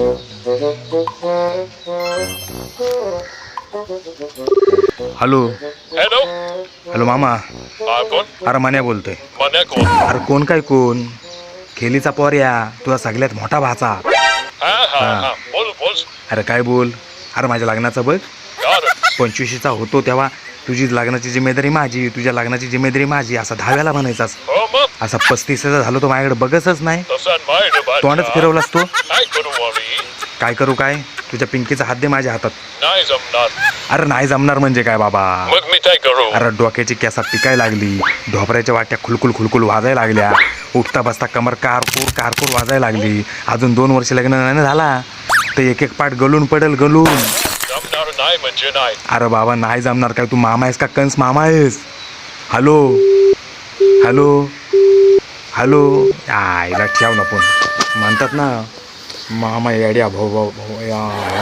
Hello hello. Hello मामा. हा कोण? अरे मान्या बोलतोय. मन्या कोण? अरे कोण काय कोण, खेलीचा पोर्या, तुझा सगळ्यात मोठा भाचा. हा हा हा. हा बोल बोल. अरे काय बोल. अरे माझ्या लग्नाचं बघ, यार 25शीचा होतो तेव्हा तुझी लग्नाची जिम्मेदारी माझी, तुझ्या लग्नाची जिम्मेदारी माझी, असा 10व्याला म्हणायचास. हो मग असा 35चा झालो तो, माझ्याकडे बघतच नाही. तसा माहिती तोंडच बाचा. फिरवलास तो. काय करू आम्ही? काय करू काय, तुझ्या पिंकीचा हात दे माझ्या हातात. नाही जमणार. अरे नाही जमणार म्हणजे काय बाबा. मग मी काय करू? अरे डोक्याची केसा पिकायला लागली, ढोपऱ्याच्या वाट्या खुलकुल खुलकुल वाजायला लागल्या, उठता बसता कमर कारकूर कारकूर वाजायला लागली. अजून 2 वर्ष लग्न नाही झाला तर एक एक पाठ गलून पडेल गलून. जमणार नाही म्हणजे नाही. अरे बाबा नाही जमणार. काय तू मामा आहेस का कंस मामा आहेस? Hello hello hello. आईला ठेव ना पण, म्हणतात ना मामा येड्या भाऊ भाऊ भाऊ या